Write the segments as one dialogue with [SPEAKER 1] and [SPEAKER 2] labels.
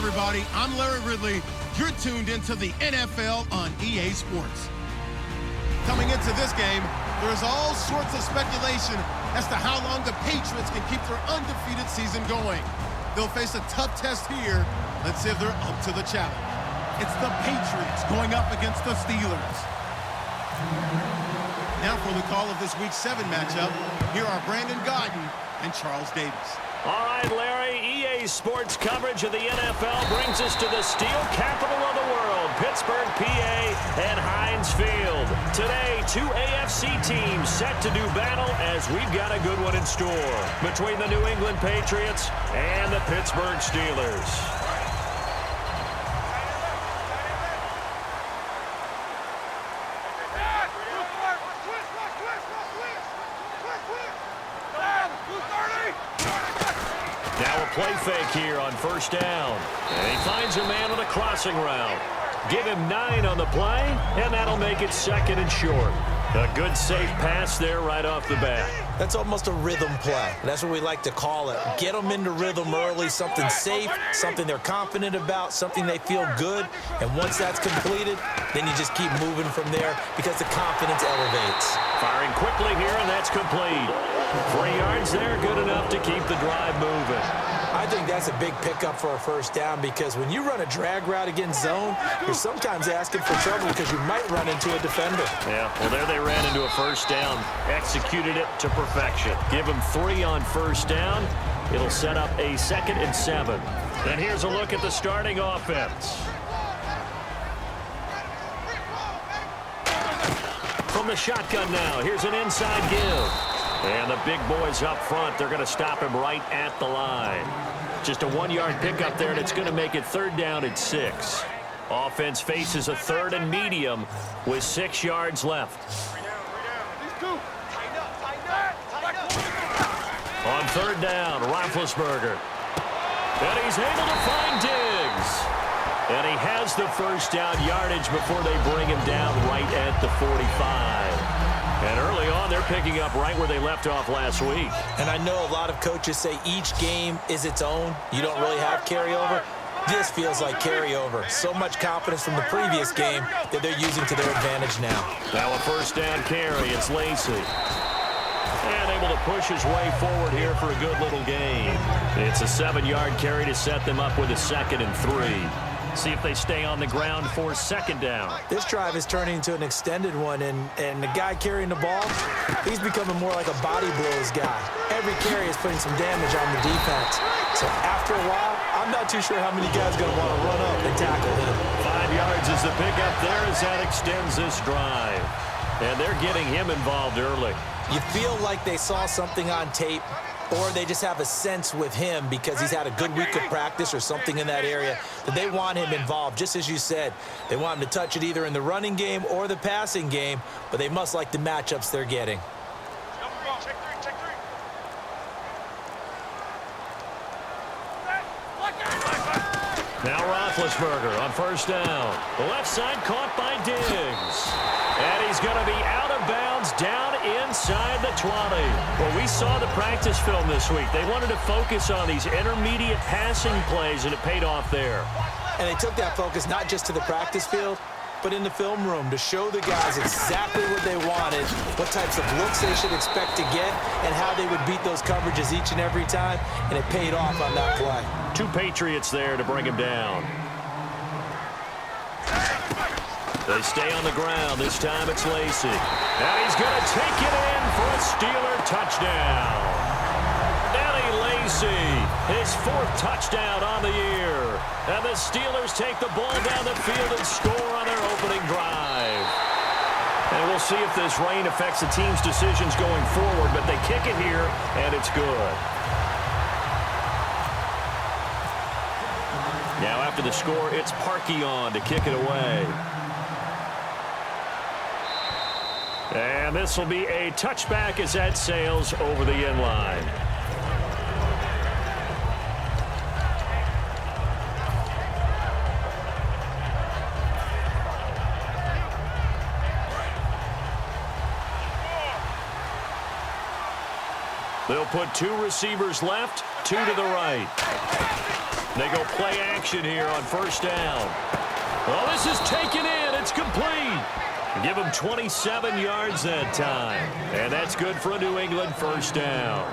[SPEAKER 1] everybody. I'm Larry Ridley. You're tuned into the NFL on EA Sports. Coming into this game, there is all sorts of speculation as to how long the Patriots can keep their undefeated season going. They'll face a tough test here. Let's see if they're up to the challenge. It's the Patriots going up against the Steelers. Now for the call of this Week 7 matchup, here are Brandon Gaudin and Charles Davis.
[SPEAKER 2] All right, Larry, EA Sports coverage of the NFL brings us to the steel capital of the world, Pittsburgh, PA, and Heinz Field. Today, two AFC teams set to do battle as we've got a good one in store between the New England Patriots and the Pittsburgh Steelers. Play fake here on first down. And he finds a man on a crossing route. Give him 9 on the play, and that'll make it 2nd and short. A good safe pass there right off the bat.
[SPEAKER 3] That's almost a rhythm play. That's what we like to call it. Get them into rhythm early, something safe, something they're confident about, something they feel good. And once that's completed, then you just keep moving from there because the confidence elevates.
[SPEAKER 2] Firing quickly here, and that's complete. 3 yards there, good enough to keep the drive moving.
[SPEAKER 3] I think that's a big pickup for a first down because when you run a drag route against zone, you're sometimes asking for trouble because you might run into a defender.
[SPEAKER 2] Yeah, well, there they ran into a first down, executed it to perfection. Give them 3 on first down. It'll set up a 2nd and 7. And here's a look at the starting offense. From the shotgun now, here's an inside give. And the big boys up front, they're going to stop him right at the line. Just a 1-yard pickup there, and it's going to make it 3rd down and 6. Offense faces a 3rd and medium with 6 yards left. On 3rd down, Roethlisberger. And he's able to find Diggs. And he has the first down yardage before they bring him down right at the 45. And early on, they're picking up right where they left off last week.
[SPEAKER 3] And I know a lot of coaches say each game is its own. You don't really have carryover. This feels like carryover. So much confidence from the previous game that they're using to their advantage now.
[SPEAKER 2] Now a first down carry. It's Lacy. And able to push his way forward here for a good little gain. It's a 7-yard carry to set them up with a 2nd and 3. See if they stay on the ground for 2nd down.
[SPEAKER 3] This drive is turning into an extended one, and the guy carrying the ball, he's becoming more like a body blows guy. Every carry is putting some damage on the defense. So after a while, I'm not too sure how many guys are going to want to run up and tackle him.
[SPEAKER 2] 5 yards is the pickup there as that extends this drive. And they're getting him involved early.
[SPEAKER 3] You feel like they saw something on tape, or they just have a sense with him because he's had a good week of practice or something in that area that they want him involved. Just as you said, they want him to touch it either in the running game or the passing game, but they must like the matchups they're getting.
[SPEAKER 2] Now Roethlisberger on first down. The left side caught by Diggs. And he's going to be out of bounds down inside the 20. Well, we saw the practice film this week. They wanted to focus on these intermediate passing plays, and it paid off there.
[SPEAKER 3] And they took that focus not just to the practice field, but in the film room to show the guys exactly what they wanted, what types of looks they should expect to get, and how they would beat those coverages each and every time, and it paid off on that play.
[SPEAKER 2] 2 Patriots there to bring him down. They stay on the ground. This time it's Lacy. And he's going to take it in for a Steeler touchdown. Lacy, his 4th touchdown on the year. And the Steelers take the ball down the field and score on their opening drive. And we'll see if this rain affects the team's decisions going forward, but they kick it here, and it's good. Now after the score, it's Parkey on to kick it away. And this will be a touchback as that sails over the end line. They'll put 2 receivers left, 2 to the right. They go play action here on first down. Well, this is taken in. It's complete. Give him 27 yards that time. And that's good for a New England first down.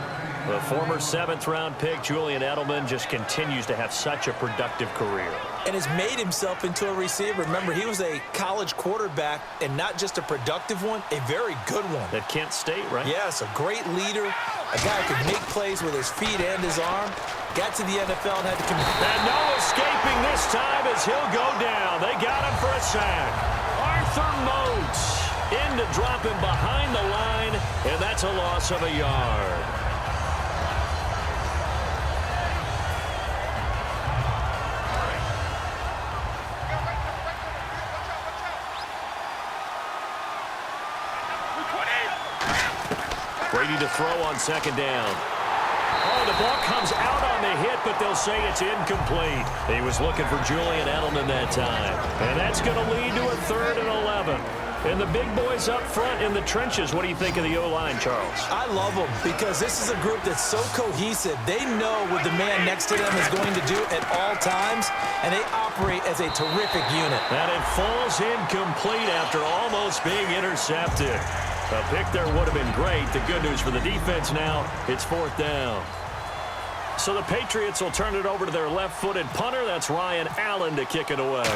[SPEAKER 2] The former 7th-round pick, Julian Edelman, just continues to have such a productive career.
[SPEAKER 3] And has made himself into a receiver. Remember, he was a college quarterback, and not just a productive one, a very good one.
[SPEAKER 2] At Kent State, right?
[SPEAKER 3] Yes, a great leader, a guy who could make plays with his feet and his arm. Got to the NFL and had to compete.
[SPEAKER 2] And no escaping this time as he'll go down. They got him for a sack. Arthur Moats in to drop him behind the line, and that's a loss of a yard. Brady to throw on second down. Oh, the ball comes out on the hit, but they'll say it's incomplete. He was looking for Julian Edelman that time. And that's going to lead to a 3rd and 11. And the big boys up front in the trenches. What do you think of the O-line, Charles?
[SPEAKER 3] I love them because this is a group that's so cohesive. They know what the man next to them is going to do at all times, and they operate as a terrific unit.
[SPEAKER 2] And it falls incomplete after almost being intercepted. A pick there would have been great. The good news for the defense now, it's 4th down. So the Patriots will turn it over to their left-footed punter. That's Ryan Allen to kick it away.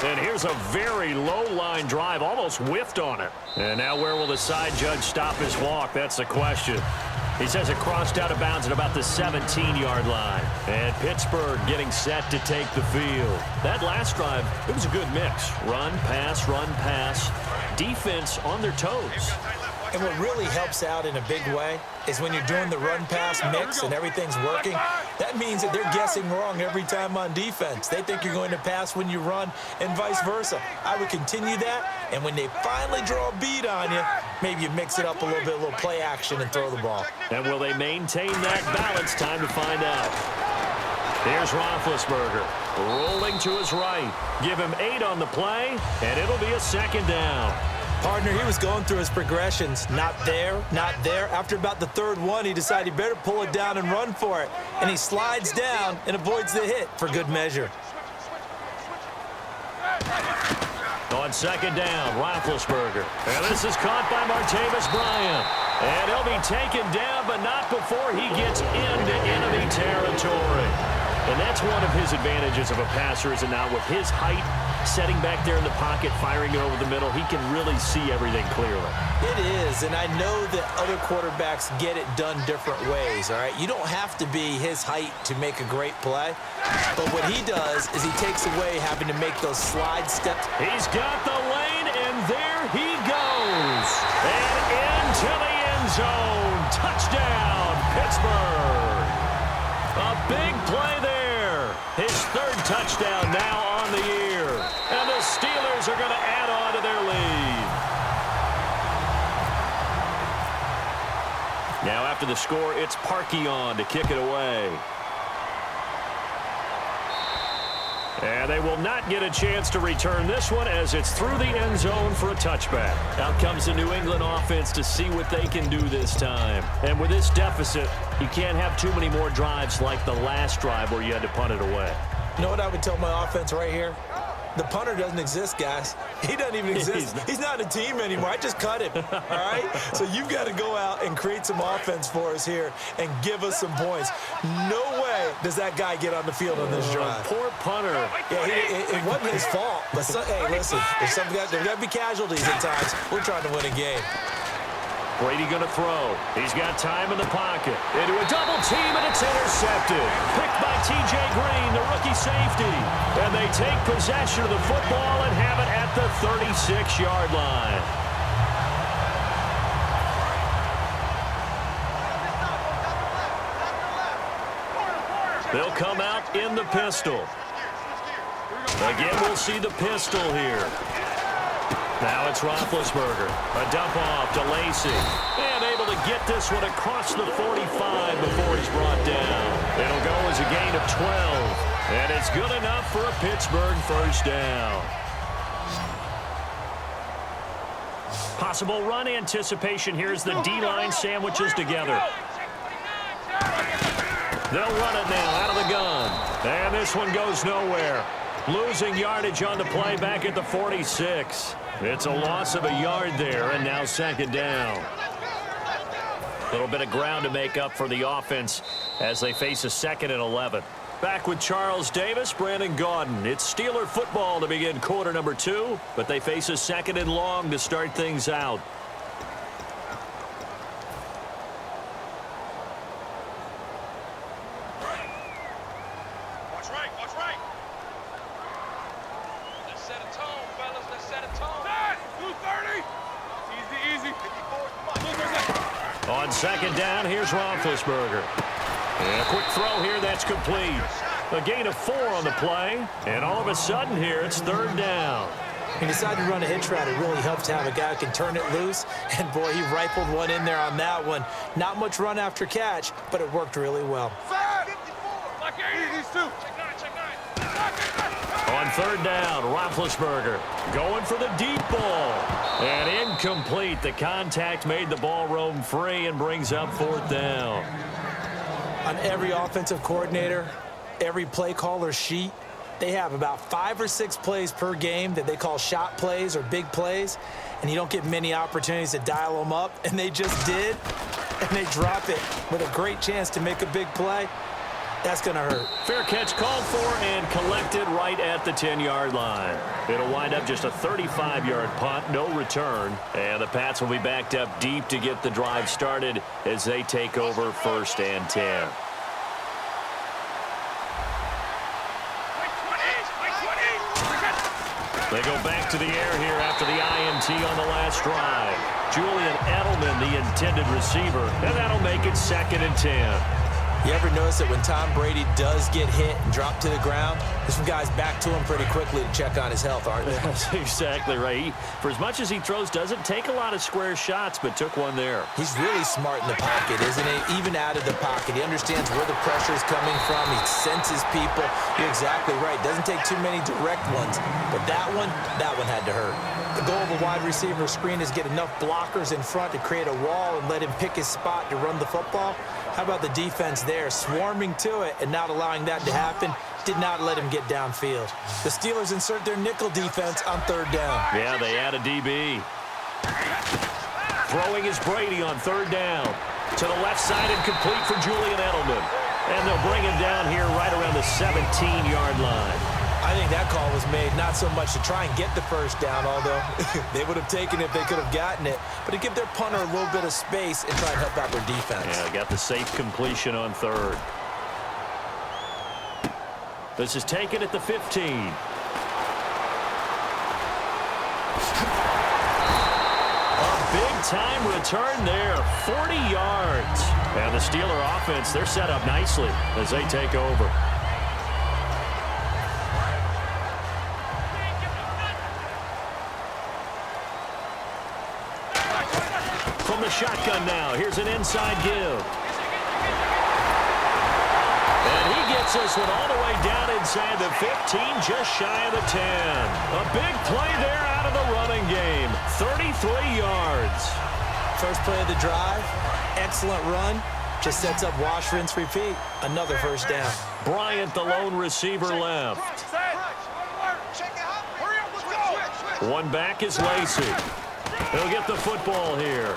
[SPEAKER 2] And here's a very low-line drive, almost whiffed on it. And now where will the side judge stop his walk? That's the question. He says it crossed out of bounds at about the 17-yard line. And Pittsburgh getting set to take the field. That last drive, it was a good mix. Run, pass, defense on their toes.
[SPEAKER 3] And what really helps out in a big way is when you're doing the run-pass mix and everything's working, that means that they're guessing wrong every time on defense. They think you're going to pass when you run and vice versa. I would continue that, and when they finally draw a beat on you, maybe you mix it up a little bit, a little play action and throw the ball.
[SPEAKER 2] And will they maintain that balance? Time to find out. Here's Roethlisberger rolling to his right. Give him 8 on the play, and it'll be a 2nd down.
[SPEAKER 3] Partner, he was going through his progressions. Not there, not there. After about the 3rd one, he decided he better pull it down and run for it. And he slides down and avoids the hit for good measure.
[SPEAKER 2] On 2nd down, Roethlisberger. And this is caught by Martavis Bryant. And he'll be taken down, but not before he gets into enemy territory. And that's one of his advantages of a passer, is it not? With his height, setting back there in the pocket, firing it over the middle, he can really see everything clearly.
[SPEAKER 3] It is, and I know that other quarterbacks get it done different ways, all right? You don't have to be his height to make a great play, but what he does is he takes away having to make those slide steps.
[SPEAKER 2] He's got the lane, and there he goes. And into the end zone. Touchdown, Pittsburgh. A big play there. His 3rd touchdown now on the year. And the Steelers are going to add on to their lead. Now after the score, it's Parkey to kick it away. And they will not get a chance to return this one as it's through the end zone for a touchback. Out comes the New England offense to see what they can do this time. And with this deficit, you can't have too many more drives like the last drive where you had to punt it away.
[SPEAKER 3] You know what I would tell my offense right here? The punter doesn't exist, guys. He doesn't even exist. He's not a team anymore. I just cut him, all right? So you've got to go out and create some offense for us here and give us some points. No way does that guy get on the field on this drive.
[SPEAKER 2] Poor punter.
[SPEAKER 3] Yeah, it wasn't his fault. But, hey, listen, there's got to be casualties at times. We're trying to win a game.
[SPEAKER 2] Brady going to throw. He's got time in the pocket. Into a double team, and it's intercepted. Picked by T.J. Green, the rookie safety. And they take possession of the football and have it at the 36-yard line. They'll come out in the pistol. Again, we'll see the pistol here. Now it's Roethlisberger. A dump off to Lacy. And able to get this one across the 45 before he's brought down. It'll go as a gain of 12. And it's good enough for a Pittsburgh first down. Possible run anticipation. Here's the D-line sandwiches together. They'll run it now out of the gun. And this one goes nowhere. Losing yardage on the play back at the 46. It's a loss of a yard there, and now second down. A little bit of ground to make up for the offense as they face a 2nd and 11. Back with Charles Davis, Brandon Gaudin. It's Steeler football to begin quarter number 2, but they face a 2nd and long to start things out.
[SPEAKER 4] Watch right. Let's set a tone, fellas. Let's set a tone. 230. Easy.
[SPEAKER 2] On second down, here's Roethlisberger. And a quick throw here that's complete. A gain of 4 on the play, and all of a sudden here it's 3rd down.
[SPEAKER 3] He decided to run a hitch route. It really helps to have a guy who can turn it loose, and boy, he rifled one in there on that one. Not much run after catch, but it worked really well.
[SPEAKER 2] On 3rd down, Roethlisberger going for the deep ball. And incomplete. The contact made the ball roam free and brings up 4th down.
[SPEAKER 3] On every offensive coordinator, every play caller sheet, they have about 5 or 6 plays per game that they call shot plays or big plays, and you don't get many opportunities to dial them up, and they just did, and they drop it with a great chance to make a big play. That's going to hurt.
[SPEAKER 2] Fair catch called for and collected right at the 10-yard line. It'll wind up just a 35-yard punt, no return. And the Pats will be backed up deep to get the drive started as they take over 1st and 10. They go back to the air here after the INT on the last drive. Julian Edelman, the intended receiver, and that'll make it 2nd and 10.
[SPEAKER 3] You ever notice that when Tom Brady does get hit and drop to the ground, there's some guys back to him pretty quickly to check on his health, aren't they?
[SPEAKER 2] That's exactly right. For as much as he throws, doesn't take a lot of square shots, but took one there.
[SPEAKER 3] He's really smart in the pocket, isn't he? Even out of the pocket. He understands where the pressure is coming from. He senses people. You're exactly right. Doesn't take too many direct ones. But that one had to hurt. The goal of a wide receiver screen is get enough blockers in front to create a wall and let him pick his spot to run the football. How about the defense there, swarming to it and not allowing that to happen? Did not let him get downfield. The Steelers insert their nickel defense on 3rd down.
[SPEAKER 2] Yeah, they add a DB. Throwing is Brady on 3rd down. To the left side and complete for Julian Edelman. And they'll bring him down here right around the 17-yard line.
[SPEAKER 3] I think that call was made not so much to try and get the 1st down, although they would have taken it if they could have gotten it, but to give their punter a little bit of space and try and help out their defense.
[SPEAKER 2] Yeah, got the safe completion on 3rd. This is taken at the 15. A big-time return there, 40 yards. And the Steeler offense, they're set up nicely as they take over. From the shotgun now, here's an inside give. And he gets this one all the way down inside the 15, just shy of the 10. A big play there out of the running game, 33 yards.
[SPEAKER 3] First play of the drive, excellent run, just sets up wash, rinse, repeat. Another 1st down.
[SPEAKER 2] Bryant, the lone receiver, left. One back is Lacey. He'll get the football here.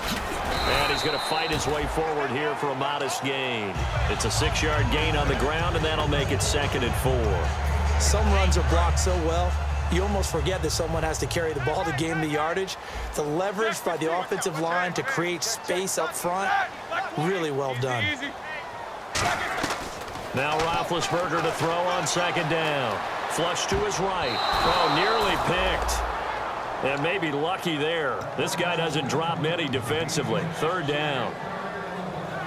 [SPEAKER 2] And he's going to fight his way forward here for a modest gain. It's a 6-yard gain on the ground, and that'll make it 2nd and 4.
[SPEAKER 3] Some runs are blocked so well, you almost forget that someone has to carry the ball to gain the yardage. The leverage by the offensive line to create space up front, really well done.
[SPEAKER 2] Now Roethlisberger to throw on 2nd down. Flush to his right. Oh, nearly picked. And maybe lucky there. This guy doesn't drop many defensively. 3rd down.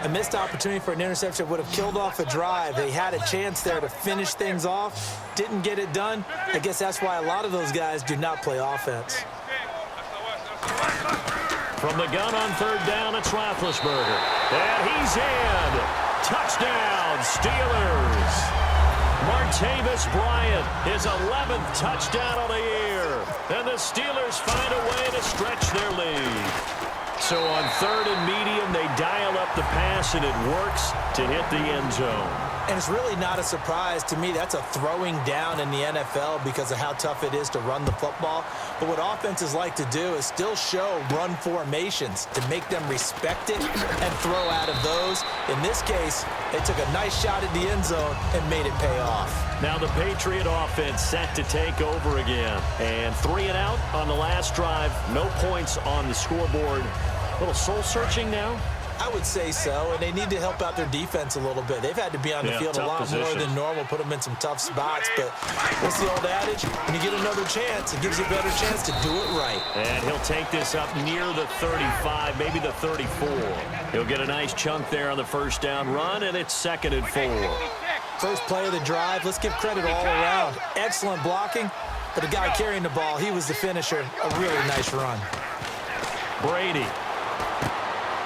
[SPEAKER 3] A missed opportunity for an interception would have killed off a drive. They had a chance there to finish things off. Didn't get it done. I guess that's why a lot of those guys do not play offense.
[SPEAKER 2] From the gun on 3rd down, it's Roethlisberger. And he's in. Touchdown, Steelers. Martavis Bryant, his 11th touchdown of the year. And the Steelers find a way to stretch their lead. So on 3rd and medium, they dial up the pass, and it works to hit the end zone.
[SPEAKER 3] And it's really not a surprise to me. That's a throwing down in the NFL because of how tough it is to run the football. But what offenses like to do is still show run formations to make them respect it and throw out of those. In this case, they took a nice shot at the end zone and made it pay off.
[SPEAKER 2] Now the Patriot offense set to take over again. And 3 and out on the last drive. No points on the scoreboard. A little soul-searching now.
[SPEAKER 3] I would say so, and they need to help out their defense a little bit. They've had to be on the field a lot more than normal, put them in some tough spots. But what's the old adage? When you get another chance, it gives you a better chance to do it right.
[SPEAKER 2] And he'll take this up near the 35, maybe the 34. He'll get a nice chunk there on the first down run, and it's 2nd and 4.
[SPEAKER 3] First play of the drive, let's give credit all around. Excellent blocking, but the guy carrying the ball, he was the finisher. A really nice run.
[SPEAKER 2] Brady.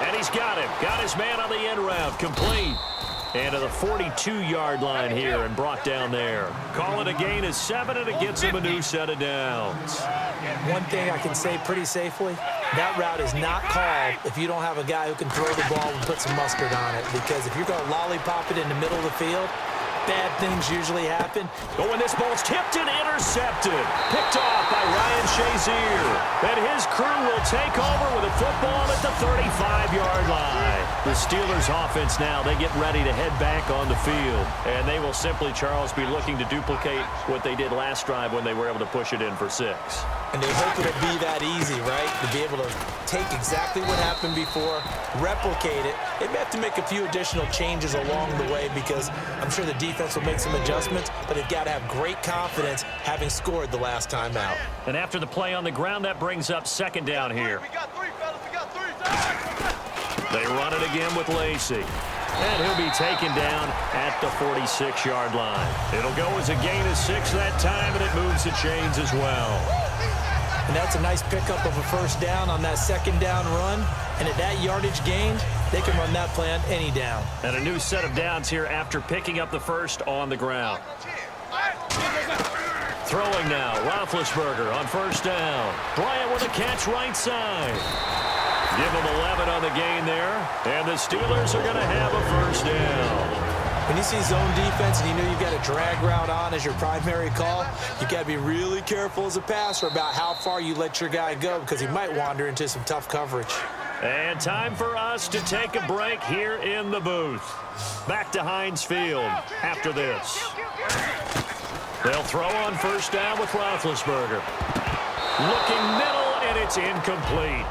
[SPEAKER 2] And he's got him. Got his man on the end route. Complete. And to the 42-yard line here and brought down there. Call it a gain of 7, and it gets him a new set of downs.
[SPEAKER 3] One thing I can say pretty safely, that route is not called if you don't have a guy who can throw the ball and put some mustard on it. Because if you're going to lollipop it in the middle of the field, bad things usually happen.
[SPEAKER 2] But when this ball's tipped and intercepted, picked off by Ryan Shazier. And his crew will take over with a football at the 35-yard line. The Steelers offense now, they get ready to head back on the field. And they will simply, Charles, be looking to duplicate what they did last drive when they were able to push it in for 6.
[SPEAKER 3] And they hope it'll be that easy, right? To be able to take exactly what happened before, replicate it. They may have to make a few additional changes along the way because I'm sure the defense will make some adjustments, but they've got to have great confidence having scored the last time out.
[SPEAKER 2] And after the play on the ground, that brings up 2nd down here.
[SPEAKER 4] We got 3, fellas. We got 3.
[SPEAKER 2] They run it again with Lacey. And he'll be taken down at the 46-yard line. It'll go as a gain of 6 that time, and it moves the chains as well.
[SPEAKER 3] And that's a nice pickup of a first down on that 2nd down run. And at that yardage gained, they can run that play on any down.
[SPEAKER 2] And a new set of downs here after picking up the first on the ground. Throwing now, Roethlisberger on first down. Bryant with a catch right side. Give him 11 on the gain there. And the Steelers are going to have a first down.
[SPEAKER 3] When you see zone defense and you know you've got a drag route on as your primary call, you got to be really careful as a passer about how far you let your guy go because he might wander into some tough coverage.
[SPEAKER 2] And time for us to take a break here in the booth. Back to Heinz Field after this. They'll throw on first down with Roethlisberger. Looking middle, and it's incomplete.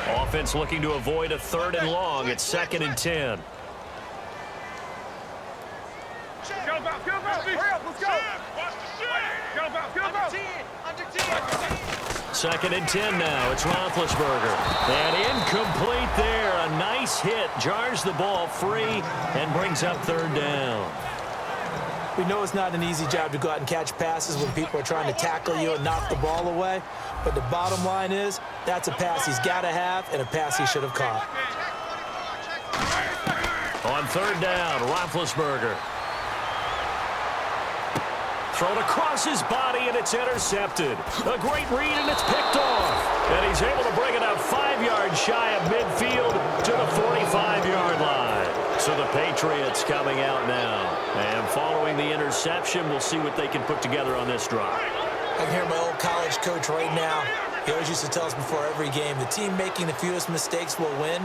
[SPEAKER 2] Offense looking to avoid a 3rd and long. It's 2nd and 10. Second and 10 now. It's Roethlisberger. And incomplete there. A nice hit. Jars the ball free and brings up 3rd down.
[SPEAKER 3] We know it's not an easy job to go out and catch passes when people are trying to tackle you and knock the ball away. But the bottom line is that's a pass he's got to have and a pass he should have caught.
[SPEAKER 2] On 3rd down, Roethlisberger. Thrown across his body, and it's intercepted. A great read, and it's picked off. And he's able to bring it up 5 yards shy of midfield to the 45-yard line. So the Patriots coming out now. And following the interception, we'll see what they can put together on this drive.
[SPEAKER 3] I can hear my old college coach right now. He always used to tell us before every game, the team making the fewest mistakes will win.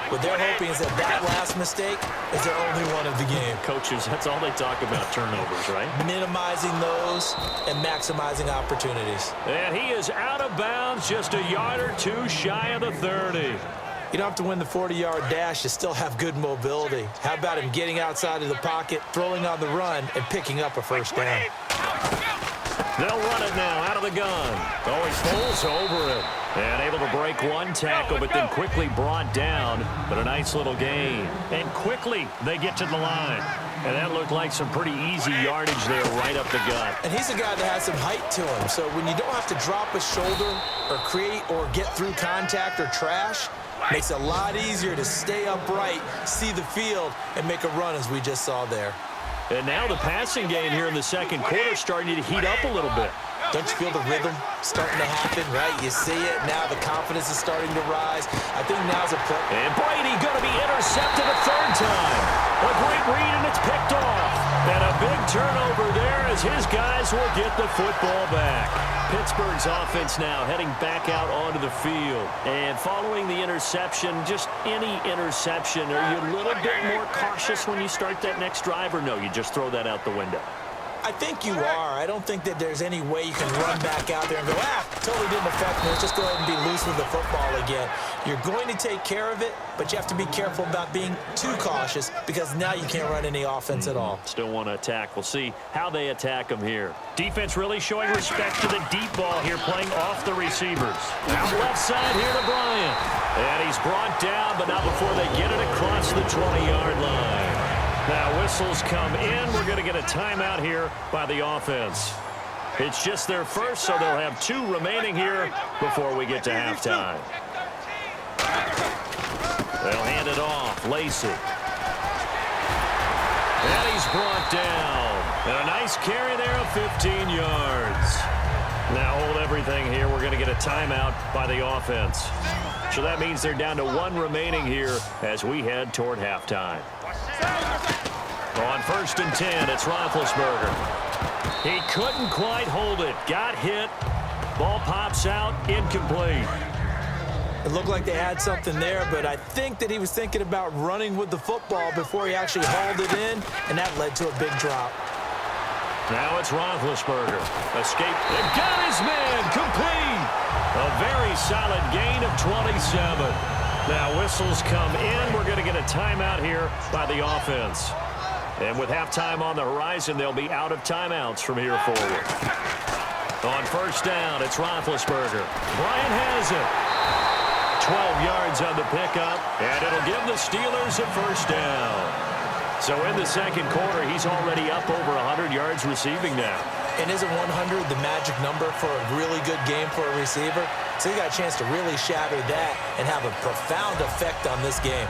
[SPEAKER 3] What they're hoping is that that last mistake is their only one of the game.
[SPEAKER 2] Coaches, that's all they talk about, turnovers, right?
[SPEAKER 3] Minimizing those and maximizing opportunities.
[SPEAKER 2] And he is out of bounds, just a yard or 2 shy of the 30.
[SPEAKER 3] You don't have to win the 40-yard dash. You still have good mobility. How about him getting outside of the pocket, throwing on the run, and picking up a first down?
[SPEAKER 2] They'll run it now out of the gun. Oh, he falls over it. And able to break one tackle, but then quickly brought down. But a nice little gain. And quickly they get to the line. And that looked like some pretty easy yardage there right up the gut.
[SPEAKER 3] And he's a guy that has some height to him. So when you don't have to drop a shoulder or create or get through contact or trash, makes it a lot easier to stay upright, see the field, and make a run as we just saw there.
[SPEAKER 2] And now the passing game here in the second quarter starting to heat up a little bit.
[SPEAKER 3] Don't you feel the rhythm starting to happen, right? You see it. Now the confidence is starting to rise. I think now's a play.
[SPEAKER 2] And Brady going to be intercepted a third time. A great read, and it's picked off. And a big turnover there as his guys will get the football back. Pittsburgh's offense now heading back out onto the field. And following the interception, just any interception, are you a little bit more cautious when you start that next drive, or no, you just throw that out the window?
[SPEAKER 3] I think you are. I don't think that there's any way you can run back out there and go, totally didn't affect me. Let's just go ahead and be loose with the football again. You're going to take care of it, but you have to be careful about being too cautious because now you can't run any offense at all.
[SPEAKER 2] Still want to attack. We'll see how they attack them here. Defense really showing respect to the deep ball here, playing off the receivers. Out left side here to Bryant. And he's brought down, but not before they get it across the 20-yard line. Now whistles come in. We're going to get a timeout here by the offense. It's just their first, so they'll have 2 remaining here before we get to halftime. They'll hand it off. Lacey. And he's brought down. And a nice carry there of 15 yards. Now hold everything here. We're going to get a timeout by the offense. So that means they're down to 1 remaining here as we head toward halftime. On 1st and 10, it's Roethlisberger. He couldn't quite hold it. Got hit. Ball pops out. Incomplete.
[SPEAKER 3] It looked like they had something there, but I think that he was thinking about running with the football before he actually hauled it in, and that led to a big drop.
[SPEAKER 2] Now it's Roethlisberger. Escape. They've got his man. Complete. A very solid gain of 27. Now whistles come in. We're going to get a timeout here by the offense. And with halftime on the horizon, they'll be out of timeouts from here forward. On 1st down, it's Roethlisberger. Bryant has it. 12 yards on the pickup, and it'll give the Steelers a 1st down. So in the 2nd quarter, he's already up over 100 yards receiving now.
[SPEAKER 3] And isn't 100 the magic number for a really good game for a receiver? So he got a chance to really shatter that and have a profound effect on this game.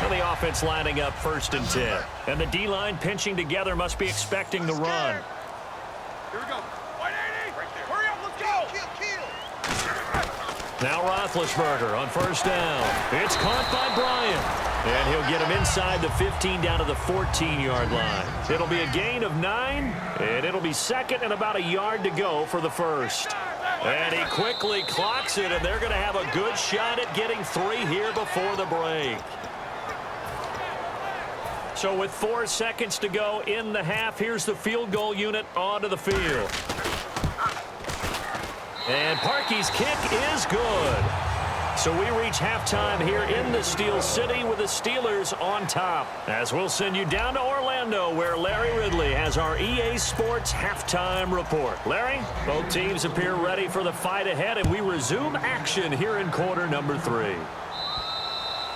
[SPEAKER 2] The offense lining up 1st and 10. And the D-line pinching together must be expecting the run.
[SPEAKER 4] Here we go. 180. Right there. Hurry up. Let's go.
[SPEAKER 2] Now Roethlisberger on 1st down. It's caught by Bryant. And he'll get him inside the 15 down to the 14-yard line. It'll be a gain of 9, and it'll be 2nd and about a yard to go for the 1st. And he quickly clocks it, and they're going to have a good shot at getting 3 here before the break. So with 4 seconds to go in the half, here's the field goal unit onto the field. And Parkey's kick is good. So we reach halftime here in the Steel City with the Steelers on top. As we'll send you down to Orlando, where Larry Ridley has our EA Sports halftime report. Larry, both teams appear ready for the fight ahead, and we resume action here in quarter number 3.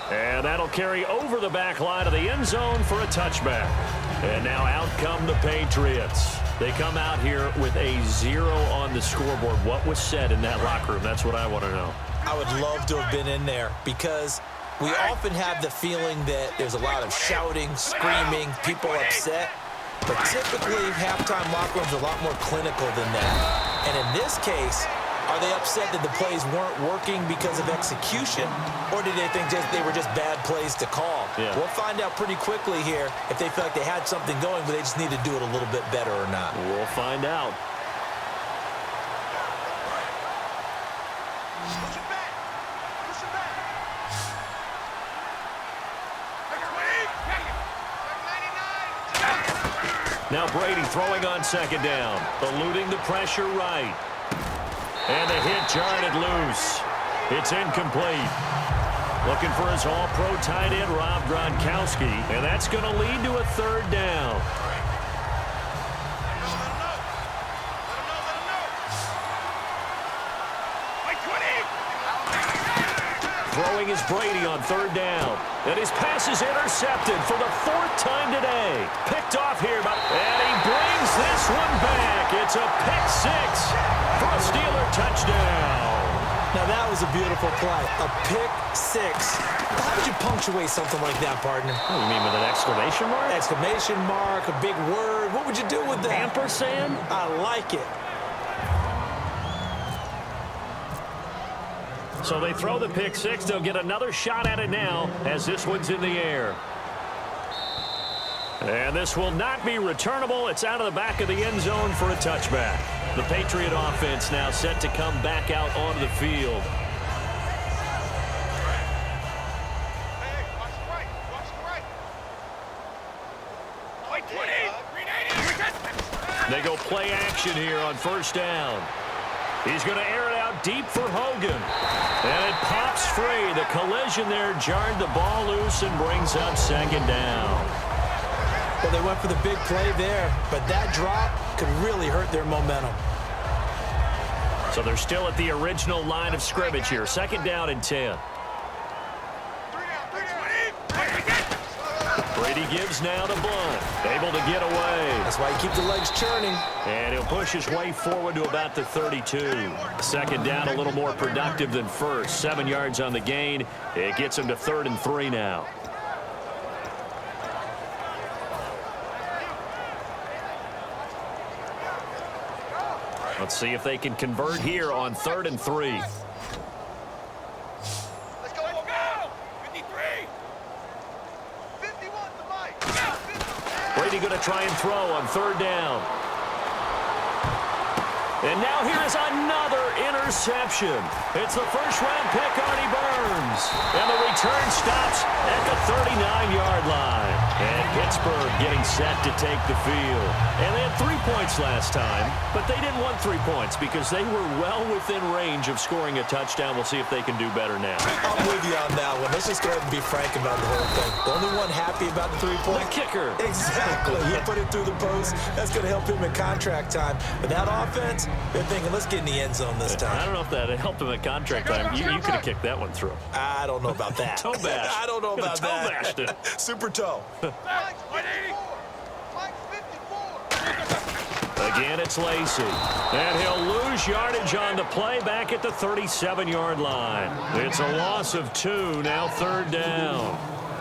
[SPEAKER 2] And that'll carry over the back line of the end zone for a touchback. And now out come the Patriots. They come out here with a 0 on the scoreboard. What was said in that locker room? That's what I want to know.
[SPEAKER 3] I would love to have been in there because we often have the feeling that there's a lot of shouting, screaming, people upset. But typically, halftime locker rooms are a lot more clinical than that. And in this case, are they upset that the plays weren't working because of execution, or did they think they were just bad plays to call?
[SPEAKER 2] Yeah.
[SPEAKER 3] We'll find out pretty quickly here if they feel like they had something going, but they just need to do it a little bit better or not.
[SPEAKER 2] We'll find out.
[SPEAKER 4] Push it back. Push it back.
[SPEAKER 2] Now Brady throwing on 2nd down, eluding the pressure right. And the hit jarred it loose. It's incomplete. Looking for his all-pro tight end, Rob Gronkowski. And that's going to lead to a 3rd down. Throwing is Brady on 3rd down. And his pass is intercepted for the 4th time today. Picked off here, and he brings this one back. It's a pick 6 for a Steeler touchdown.
[SPEAKER 3] Now, that was was a beautiful play. A pick six. How would you punctuate something like that, partner?
[SPEAKER 2] Oh, you mean with an exclamation mark?
[SPEAKER 3] Exclamation mark, a big word. What would you do with that?
[SPEAKER 2] Ampersand?
[SPEAKER 3] I like it.
[SPEAKER 2] So they throw the pick six. They'll get another shot at it now as this one's in the air. And this will not be returnable. It's out of the back of the end zone for a touchback. The Patriot offense now set to come back out onto the field.
[SPEAKER 4] Hey, watch the right. Watch the right.
[SPEAKER 2] They go play action here on first down. He's going to air it out deep for Hogan. And it pops free. The collision there jarred the ball loose and brings up second down.
[SPEAKER 3] Well, they went for the big play there, but that drop could really hurt their momentum.
[SPEAKER 2] So they're still at the original line of scrimmage here. Second down and 10. Brady gives now to Blunt. Able to get away.
[SPEAKER 3] That's why you keep the legs churning.
[SPEAKER 2] And he'll push his way forward to about the 32. Second down a little more productive than first. 7 yards on the gain. It gets him to 3rd and 3 now. Let's see if they can convert here on 3rd and 3.
[SPEAKER 4] Let's go, go! 53! 51 to Mike!
[SPEAKER 2] Brady going to try and throw on 3rd down. And now here is another interception. It's the first-round pick, Artie Burns. And the return stops at the 39-yard line. And Pittsburgh getting set to take the field. And they had 3 points last time, but they didn't want 3 points because they were well within range of scoring a touchdown. We'll see if they can do better now.
[SPEAKER 3] I'm with you on that one. Let's just go ahead and be frank about the whole thing. The only one happy about the 3 points.
[SPEAKER 2] The kicker.
[SPEAKER 3] Exactly. He put it through the post. That's going to help him in contract time. But that offense, they're thinking, let's get in the end zone this time.
[SPEAKER 2] I don't know if that helped him at contract time. You could have kicked that one through.
[SPEAKER 3] I don't know about that.
[SPEAKER 2] Toe bash.
[SPEAKER 3] I don't know about
[SPEAKER 2] Toe
[SPEAKER 3] that.
[SPEAKER 2] bashed it.
[SPEAKER 3] Super toe.
[SPEAKER 4] Mike's 54!
[SPEAKER 2] Again, it's Lacy. And he'll lose yardage on the play back at the 37-yard line. It's a loss of 2, now 3rd down.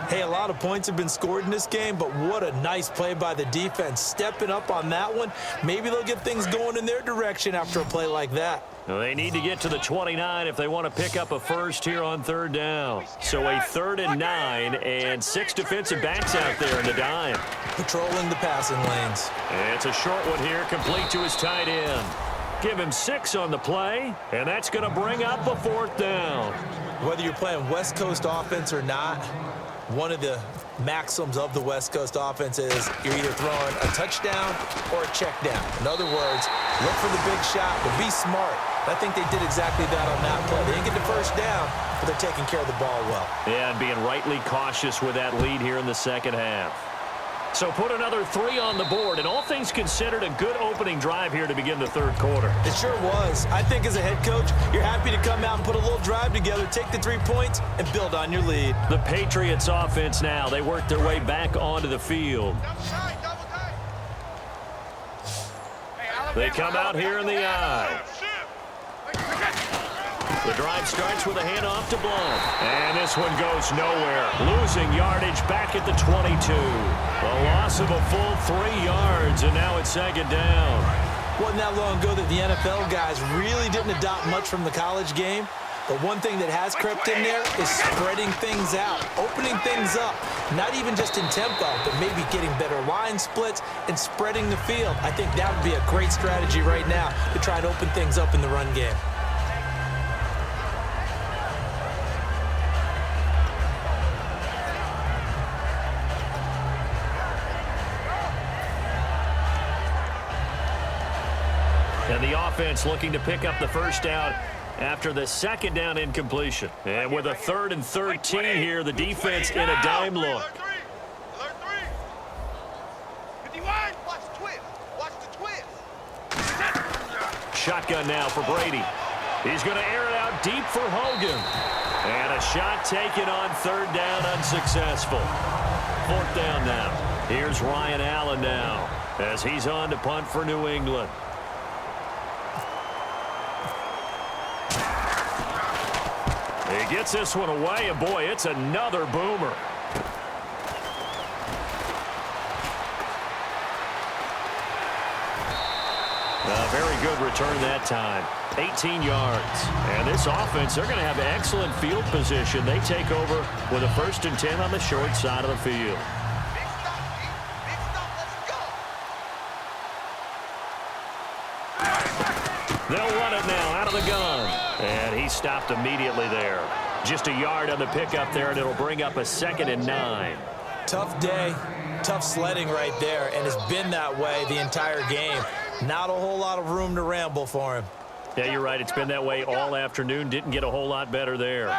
[SPEAKER 3] Hey, a lot of points have been scored in this game, but what a nice play by the defense. Stepping up on that one. Maybe they'll get things going in their direction after a play like that.
[SPEAKER 2] Well, they need to get to the 29 if they want to pick up a first here on 3rd down. So a 3rd and 9 and 6 defensive backs out there in the dime.
[SPEAKER 3] Patrolling the passing lanes.
[SPEAKER 2] And it's a short one here, complete to his tight end. Give him 6 on the play, and that's going to bring up a 4th down.
[SPEAKER 3] Whether you're playing West Coast offense or not, one of the maxims of the West Coast offense is you're either throwing a touchdown or a check down. In other words, look for the big shot, but be smart. I think they did exactly that on that play. They didn't get the first down, but they're taking care of the ball well.
[SPEAKER 2] Yeah, and being rightly cautious with that lead here in the second half. So put another 3 on the board, and all things considered, a good opening drive here to begin the 3rd quarter.
[SPEAKER 3] It sure was. I think as a head coach, you're happy to come out and put a little drive together, take the 3 points, and build on your lead.
[SPEAKER 2] The Patriots offense now, they work their way back onto the field. They come out here in the eye. The drive starts with a handoff to Blunt. And this one goes nowhere. Losing yardage back at the 22. A loss of a full 3 yards, and now it's 2nd down.
[SPEAKER 3] Wasn't that long ago that the NFL guys really didn't adopt much from the college game. But one thing that has crept in there is spreading things out, opening things up. Not even just in tempo, but maybe getting better line splits and spreading the field. I think that would be a great strategy right now to try to open things up in the run game.
[SPEAKER 2] And the offense looking to pick up the first down after the 2nd down incompletion. And with a 3rd and 13 here, the defense in a dime look.
[SPEAKER 4] Alert 3. 51. Watch the twist. Watch the twist.
[SPEAKER 2] Shotgun now for Brady. He's going to air it out deep for Hogan. And a shot taken on 3rd down, unsuccessful. 4th down now. Here's Ryan Allen now as he's on to punt for New England. He gets this one away, and boy, it's another boomer. A very good return that time. 18 yards. And this offense, they're going to have excellent field position. They take over with a 1st and 10 on the short side of the field. They'll run it now out of the gun. And he stopped immediately there. Just a yard on the pickup there, and it'll bring up a 2nd and 9.
[SPEAKER 3] Tough day, tough sledding right there, and it's been that way the entire game. Not a whole lot of room to ramble for him.
[SPEAKER 2] Yeah, you're right. It's been that way all afternoon. Didn't get a whole lot better there.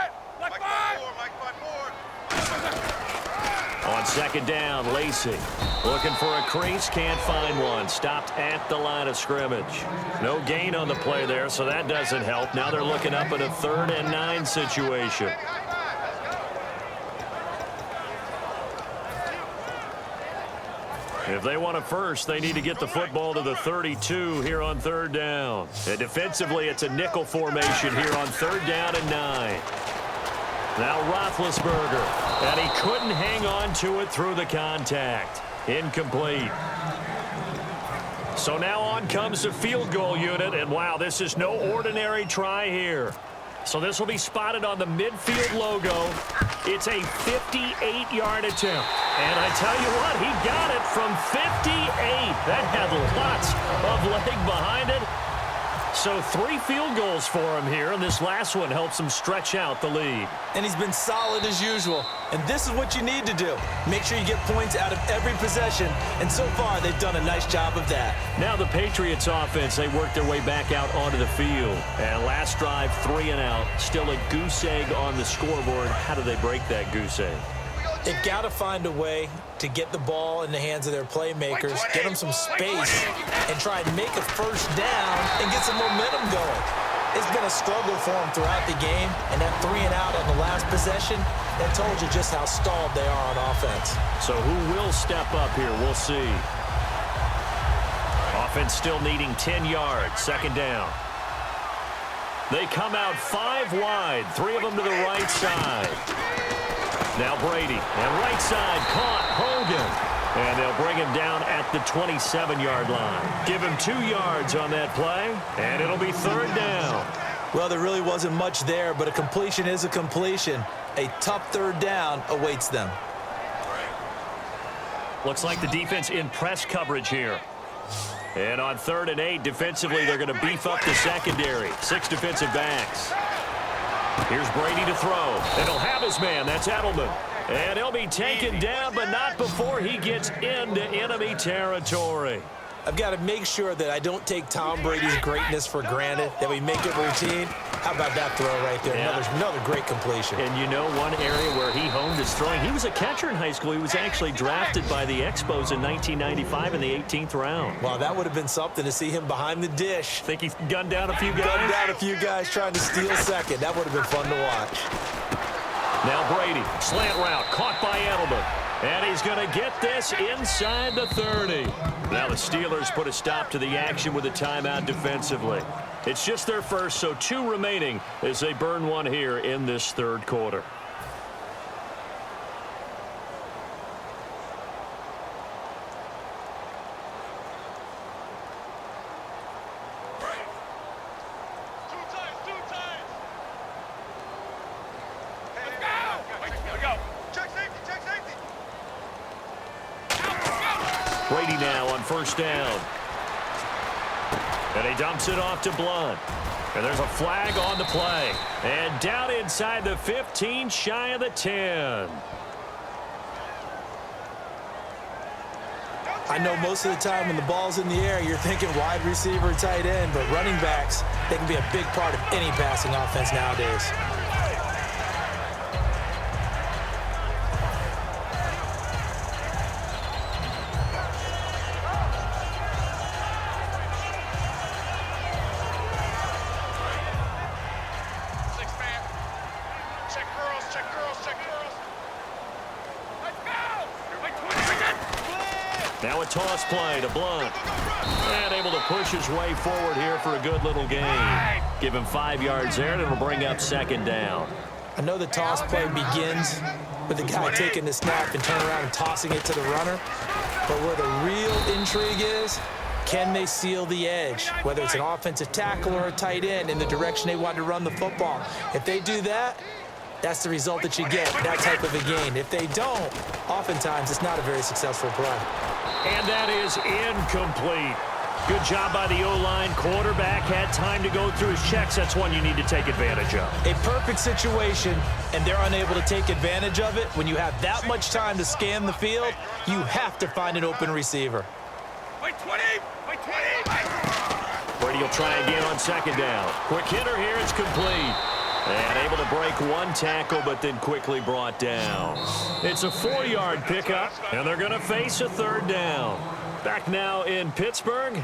[SPEAKER 2] On 2nd down, Lacey looking for a crease, can't find one. Stopped at the line of scrimmage. No gain on the play there, so that doesn't help. Now they're looking up at a 3rd and 9 situation. If they want a first, they need to get the football to the 32 here on 3rd down. And defensively, it's a nickel formation here on 3rd down and 9. Now Roethlisberger, and he couldn't hang on to it through the contact. Incomplete. So now on comes the field goal unit, and wow, this is no ordinary try here. So this will be spotted on the midfield logo. It's a 58-yard attempt. And I tell you what, he got it from 58. That had lots of leg behind it. So 3 field goals for him here, and this last one helps him stretch out the lead.
[SPEAKER 3] And he's been solid as usual. And this is what you need to do. Make sure you get points out of every possession. And so far, they've done a nice job of that.
[SPEAKER 2] Now the Patriots offense, they work their way back out onto the field. And last drive, 3 and out. Still a goose egg on the scoreboard. How do they break that goose egg?
[SPEAKER 3] They've got to find a way to get the ball in the hands of their playmakers, get them some space, and try and make a 1st down and get some momentum going. It's been a struggle for them throughout the game, and that 3 and out on the last possession, that told you just how stalled they are on offense.
[SPEAKER 2] So who will step up here? We'll see. Offense still needing 10 yards, 2nd down. They come out 5 wide, 3 of them to the right side. Now Brady, and right side caught Hogan. And they'll bring him down at the 27-yard line. Give him 2 yards on that play, and it'll be 3rd down.
[SPEAKER 3] Well, there really wasn't much there, but a completion is a completion. A tough 3rd down awaits them.
[SPEAKER 2] Looks like the defense in press coverage here. And on 3rd and 8, defensively, they're going to beef up the secondary. 6 defensive backs. Here's Brady to throw. And he'll have his man. That's Edelman. And he'll be taken down, but not before he gets into enemy territory.
[SPEAKER 3] I've got to make sure that I don't take Tom Brady's greatness for granted, that we make it routine. How about that throw right there?
[SPEAKER 2] Yeah.
[SPEAKER 3] Another great completion.
[SPEAKER 2] And you know one area where he honed his throwing, he was a catcher in high school. He was actually drafted by the Expos in 1995 in the 18th round.
[SPEAKER 3] Wow, that would have been something to see him behind the dish.
[SPEAKER 2] Think he gunned down a few guys?
[SPEAKER 3] Gunned down a few guys trying to steal second. That would have been fun to watch.
[SPEAKER 2] Now Brady, slant route, caught by Edelman. And he's going to get this inside the 30. Now the Steelers put a stop to the action with a timeout defensively. It's just their first, so 2 remaining as they burn one here in this 3rd quarter. Brady now on 1st down. And he dumps it off to Blunt. And there's a flag on the play. And down inside the 15, shy of the 10.
[SPEAKER 3] I know most of the time when the ball's in the air, you're thinking wide receiver, tight end, but running backs, they can be a big part of any passing offense nowadays.
[SPEAKER 2] Now a toss play to Blunt. And able to push his way forward here for a good little gain. Give him 5 yards there, and it'll bring up 2nd down.
[SPEAKER 3] I know the toss play begins with the guy taking the snap and turning around and tossing it to the runner. But where the real intrigue is, can they seal the edge, whether it's an offensive tackle or a tight end, in the direction they want to run the football? If they do that, that's the result that you get, that type of a gain. If they don't, oftentimes it's not a very successful play.
[SPEAKER 2] And that is incomplete. Good job by the O-line. Quarterback had time to go through his checks. That's one you need to take advantage of.
[SPEAKER 3] A perfect situation, and they're unable to take advantage of it. When you have that much time to scan the field, you have to find an open receiver.
[SPEAKER 4] Wait 20! Wait 20!
[SPEAKER 2] Brady will try again on second down. Quick hitter here. It's complete. And able to break one tackle, but then quickly brought down. It's a 4-yard pickup, and they're going to face a third down. Back now in Pittsburgh,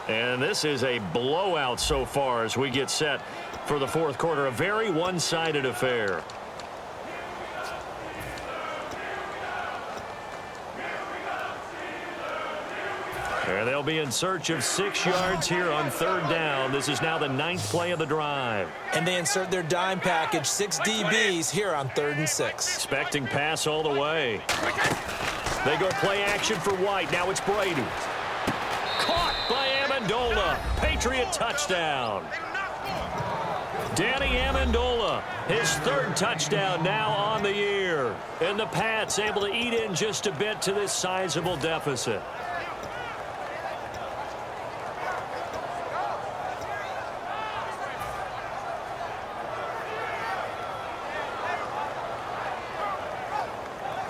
[SPEAKER 2] and this is a blowout so far as we get set for the fourth quarter. A very one-sided affair. And they'll be in search of 6 yards here on third down. This is now the 9th play of the drive.
[SPEAKER 3] And they insert their dime package, 6 DBs here on 3rd and 6.
[SPEAKER 2] Expecting pass all the way. They go play action for White. Now it's Brady. Caught by Amendola. Patriot touchdown. Danny Amendola, his 3rd touchdown now on the year. And the Pats able to eat in just a bit to this sizable deficit.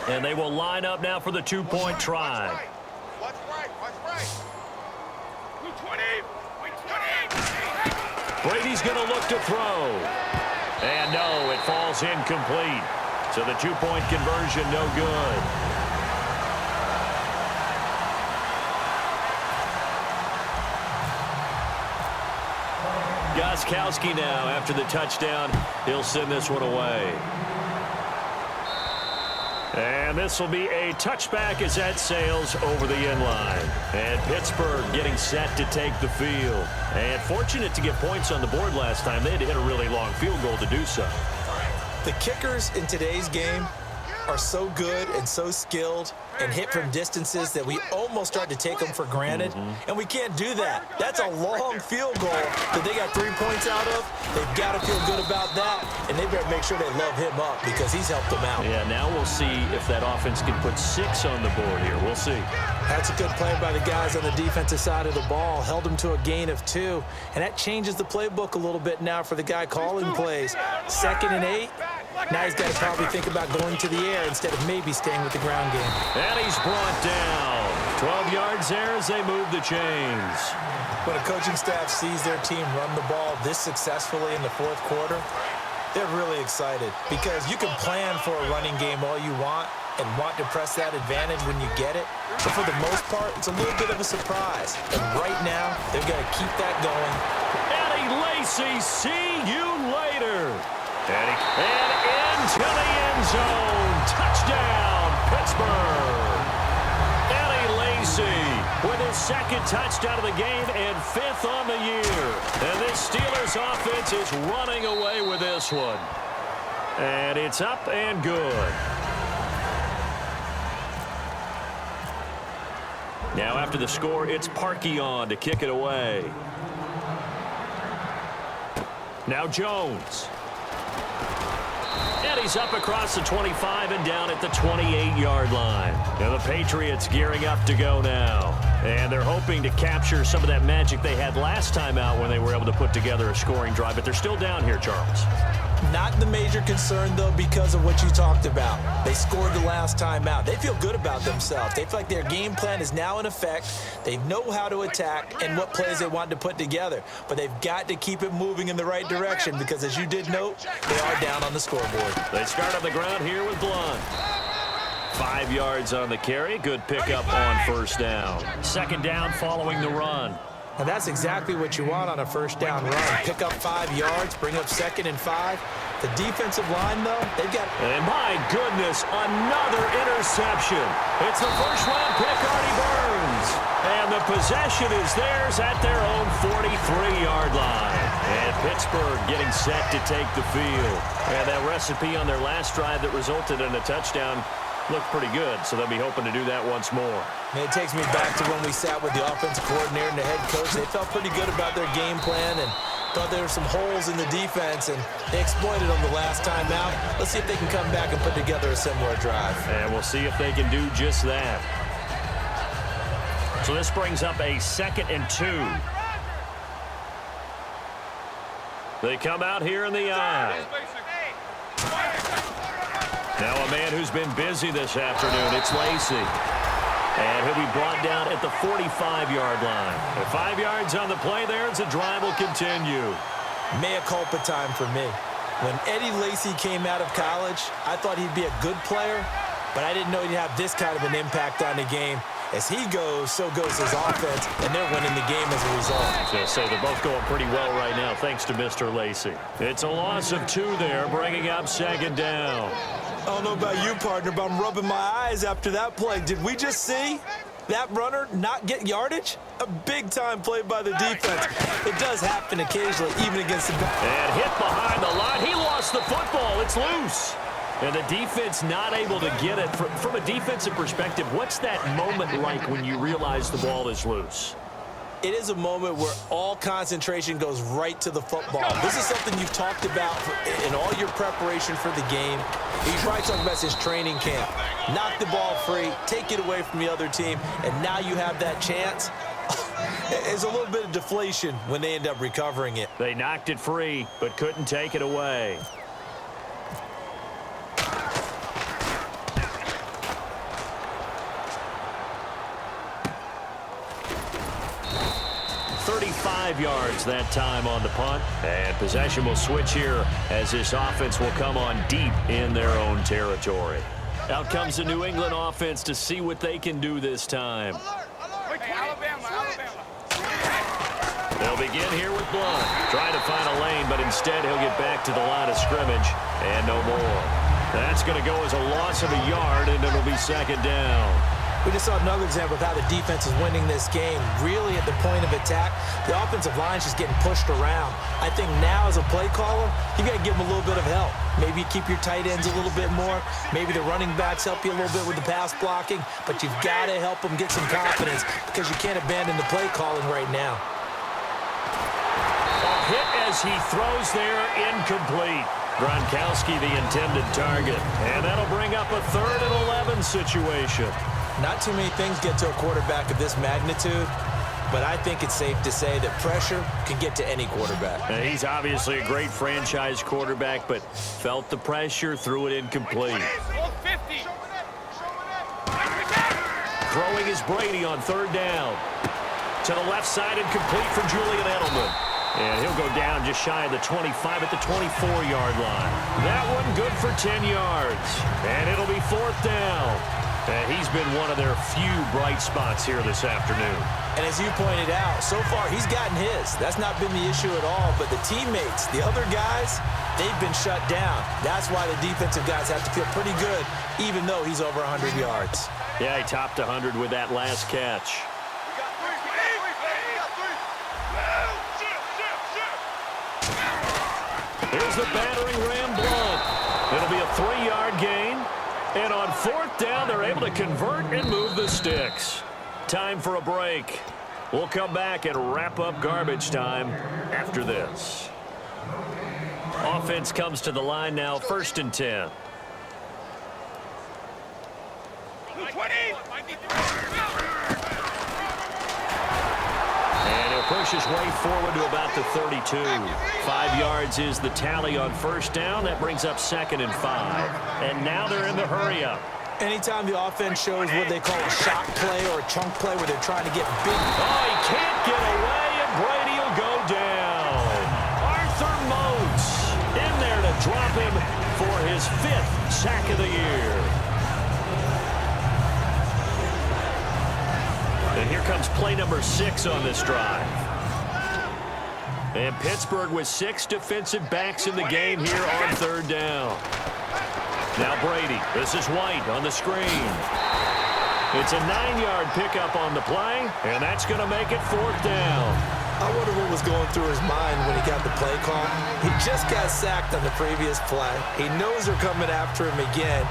[SPEAKER 2] And they will line up now for the 2-point try.
[SPEAKER 4] Watch right. Watch right. 220. Wait 20.
[SPEAKER 2] Brady's going to look to throw. And no, it falls incomplete. So the 2-point conversion no good. Gostkowski now after the touchdown. He'll send this one away. And this will be a touchback as that sails over the end line. And Pittsburgh getting set to take the field. And fortunate to get points on the board last time. They had to hit a really long field goal to do so.
[SPEAKER 3] The kickers in today's game are so good and so skilled and hit from distances that we almost start to take them for granted. And we can't do that. That's a long field goal that they got 3 points out of. They've got to feel good about that, and they better make sure they love him up because he's helped them out.
[SPEAKER 2] Yeah, now we'll see if that offense can put 6 on the board here. We'll see.
[SPEAKER 3] That's a good play by the guys on the defensive side of the ball. Held them to a gain of 2, and that changes the playbook a little bit now for the guy calling plays. 2nd and 8. Now he's got to probably think about going to the air instead of maybe staying with the ground game.
[SPEAKER 2] And he's brought down. 12 yards there as they move the chains.
[SPEAKER 3] When a coaching staff sees their team run the ball this successfully in the fourth quarter, they're really excited because you can plan for a running game all you want and want to press that advantage when you get it. But for the most part, it's a little bit of a surprise. And right now, they've got to keep that going.
[SPEAKER 2] Eddie Lacy, see you later. And into the end zone. Touchdown, Pittsburgh. Eddie Lacy with his 2nd touchdown of the game and 5th on the year. And this Steelers offense is running away with this one. And it's up and good. Now after the score, it's Parkey on to kick it away. Now Jones. And he's up across the 25 and down at the 28-yard line. And the Patriots gearing up to go now. And they're hoping to capture some of that magic they had last time out when they were able to put together a scoring drive. But they're still down here, Charles.
[SPEAKER 3] Not the major concern, though, because of what you talked about. They scored the last time out. They feel good about themselves. They feel like their game plan is now in effect. They know how to attack and what plays they want to put together. But they've got to keep it moving in the right direction because, as you did note, they are down on the scoreboard.
[SPEAKER 2] They start on the ground here with Blunt. 5 yards on the carry. Good pickup on 1st down. 2nd down following the run.
[SPEAKER 3] And that's exactly what you want on a 1st down run. Pick up 5 yards, bring up 2nd and 5. The defensive line, though, they've got...
[SPEAKER 2] And my goodness, another interception. It's the 1st-round pick, Artie Burns. And the possession is theirs at their own 43-yard line. And Pittsburgh getting set to take the field. And that recipe on their last drive that resulted in a touchdown looked pretty good, so they'll be hoping to do that once more.
[SPEAKER 3] And it takes me back to when we sat with the offensive coordinator and the head coach. They felt pretty good about their game plan and thought there were some holes in the defense, and they exploited them the last time out. Let's see if they can come back and put together a similar drive.
[SPEAKER 2] And we'll see if they can do just that. So this brings up a 2nd and 2. They come out here in the I. Now a man who's been busy this afternoon, it's Lacey. And he'll be brought down at the 45-yard line. And 5 yards on the play there as the drive will continue.
[SPEAKER 3] Mea culpa time for me. When Eddie Lacy came out of college, I thought he'd be a good player, but I didn't know he'd have this kind of an impact on the game. As he goes, so goes his offense, and they're winning the game as a result.
[SPEAKER 2] I was going to say, they're both going pretty well right now, thanks to Mr. Lacey. It's a loss of 2 there, bringing up 2nd down.
[SPEAKER 3] I don't know about you, partner, but I'm rubbing my eyes after that play. Did we just see that runner not get yardage? A big-time play by the defense. It does happen occasionally, even against the...
[SPEAKER 2] And hit behind the line. He lost the football. It's loose. And the defense not able to get it. From a defensive perspective, what's that moment like when you realize the ball is loose?
[SPEAKER 3] It is a moment where all concentration goes right to the football. This is something you've talked about in all your preparation for the game. You probably talked about since training camp. Knock the ball free, take it away from the other team, and now you have that chance. There's a little bit of deflation when they end up recovering it.
[SPEAKER 2] They knocked it free, but couldn't take it away. 35 yards that time on the punt. And possession will switch here as this offense will come on deep in their own territory. Out comes the New England offense to see what they can do this time.
[SPEAKER 4] Hey, Alabama.
[SPEAKER 2] They'll begin here with Blunt. Trying to find a lane, but instead he'll get back to the line of scrimmage and no more. That's going to go as a loss of a yard, and it'll be 2nd down.
[SPEAKER 3] We just saw another example of how the defense is winning this game. Really at the point of attack, the offensive line's just getting pushed around. I think now as a play caller, you got to give them a little bit of help. Maybe you keep your tight ends a little bit more. Maybe the running backs help you a little bit with the pass blocking. But you've got to help them get some confidence because you can't abandon the play calling right now.
[SPEAKER 2] A hit as he throws there, incomplete. Gronkowski the intended target. And that'll bring up a 3rd and 11 situation.
[SPEAKER 3] Not too many things get to a quarterback of this magnitude, but I think it's safe to say that pressure can get to any quarterback.
[SPEAKER 2] And he's obviously a great franchise quarterback, but felt the pressure, threw it incomplete. Throwing is Brady on 3rd down. To the left side and complete for Julian Edelman. And he'll go down just shy of the 25 at the 24-yard line. That one good for 10 yards. And it'll be 4th down. And he's been one of their few bright spots here this afternoon.
[SPEAKER 3] And as you pointed out, so far he's gotten his. That's not been the issue at all. But the teammates, the other guys, they've been shut down. That's why the defensive guys have to feel pretty good, even though he's over 100 yards.
[SPEAKER 2] Yeah, he topped 100 with that last catch. Here's the battering ram Blunt. It'll be a 3-yard gain. And on 4th down, they're able to convert and move the sticks. Time for a break. We'll come back and wrap up garbage time after this. Offense comes to the line now, 1st and 10. And he'll push his way forward to about the 32. 5 yards is the tally on 1st down. That brings up 2nd and 5. And now they're in the hurry-up.
[SPEAKER 3] Anytime the offense shows what they call a shot play or a chunk play where they're trying to get big.
[SPEAKER 2] Oh, he can't get away, and Brady will go down. Arthur Moats in there to drop him for his 5th sack of the year. And here comes play number 6 on this drive. And Pittsburgh with 6 defensive backs in the game here on 3rd down. Now Brady. This is White on the screen. It's a 9-yard pickup on the play, and that's going to make it 4th down.
[SPEAKER 3] I wonder what was going through his mind when he got the play call. He just got sacked on the previous play. He knows they're coming after him again.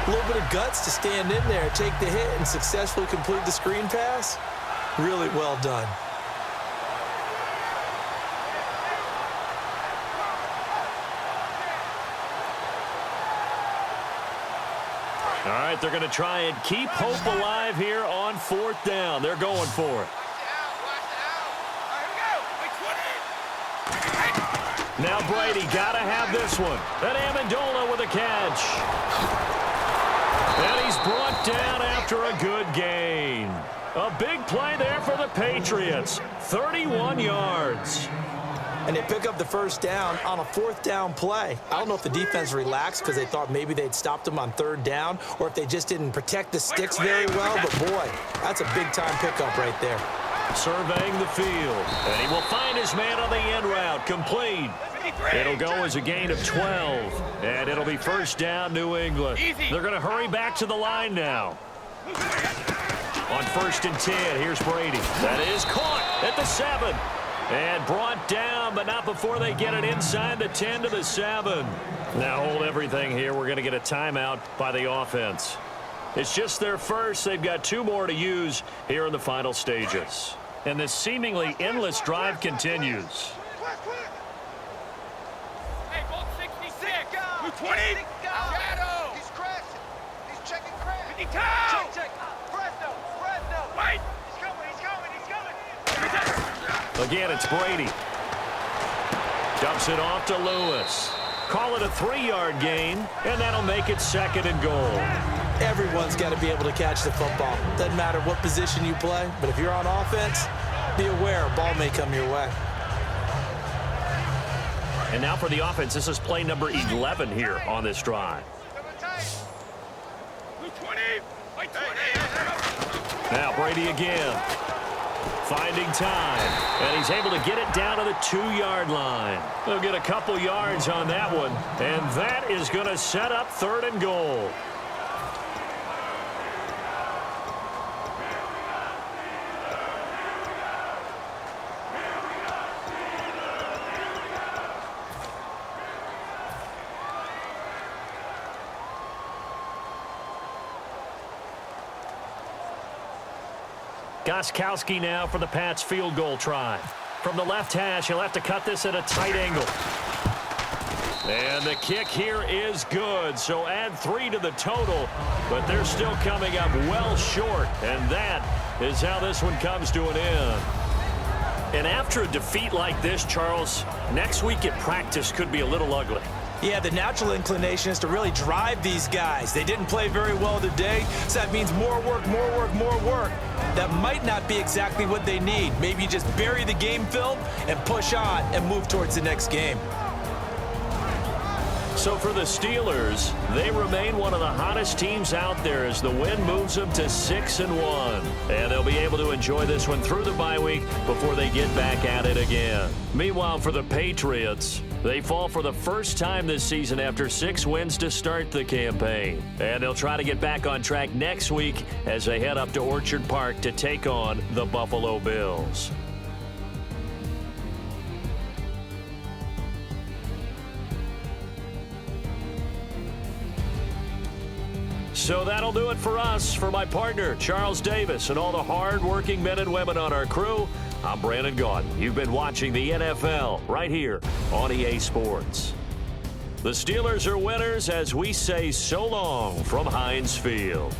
[SPEAKER 3] A little bit of guts to stand in there, take the hit, and successfully complete the screen pass. Really well done.
[SPEAKER 2] All right, they're going to try and keep hope alive here on 4th down. They're going for it. Now Brady got to have this one. And Amendola with a catch. And he's brought down after a good gain. A big play there for the Patriots. 31 yards.
[SPEAKER 3] And they pick up the 1st down on a 4th down play. I don't know if the defense relaxed because they thought maybe they'd stopped them on 3rd down or if they just didn't protect the sticks very well. But, boy, that's a big-time pickup right there.
[SPEAKER 2] Surveying the field. And he will find his man on the end route. Complete. It'll go as a gain of 12. And it'll be 1st down, New England. They're going to hurry back to the line now. On 1st and 10, here's Brady. That is caught at the 7. And brought down, but not before they get it inside the 10 to the 7. Now hold everything here. We're going to get a timeout by the offense. It's just their first. They've got 2 more to use here in the final stages. And this seemingly endless drive continues.
[SPEAKER 4] Hey, ball 66. 20. Shadow. He's crashing. He's checking crash. Check. Fresno. Wait. He's coming.
[SPEAKER 2] Again, it's Brady. Dumps it off to Lewis. Call it a 3-yard gain, and that'll make it 2nd and goal.
[SPEAKER 3] Everyone's got to be able to catch the football. Doesn't matter what position you play, but if you're on offense, be aware a ball may come your way.
[SPEAKER 2] And now for the offense, this is play number 11 here on this drive. Now Brady again. Finding time, and he's able to get it down to the 2-yard line. They'll get a couple yards on that one, and that is going to set up 3rd and goal. Gostkowski now for the Pats field goal try. From the left hash, he'll have to cut this at a tight angle. And the kick here is good, so add 3 to the total, but they're still coming up well short, and that is how this one comes to an end. And after a defeat like this, Charles, next week at practice could be a little ugly.
[SPEAKER 3] Yeah, the natural inclination is to really drive these guys. They didn't play very well today, so that means more work. That might not be exactly what they need. Maybe you just bury the game film and push on and move towards the next game.
[SPEAKER 2] So for the Steelers, they remain one of the hottest teams out there as the win moves them to 6-1. And they'll be able to enjoy this one through the bye week before they get back at it again. Meanwhile, for the Patriots, they fall for the first time this season after 6 wins to start the campaign. And they'll try to get back on track next week as they head up to Orchard Park to take on the Buffalo Bills. So that'll do it for us. For my partner, Charles Davis, and all the hard-working men and women on our crew, I'm Brandon Gaudin. You've been watching the NFL right here on EA Sports. The Steelers are winners as we say so long from Heinz Field.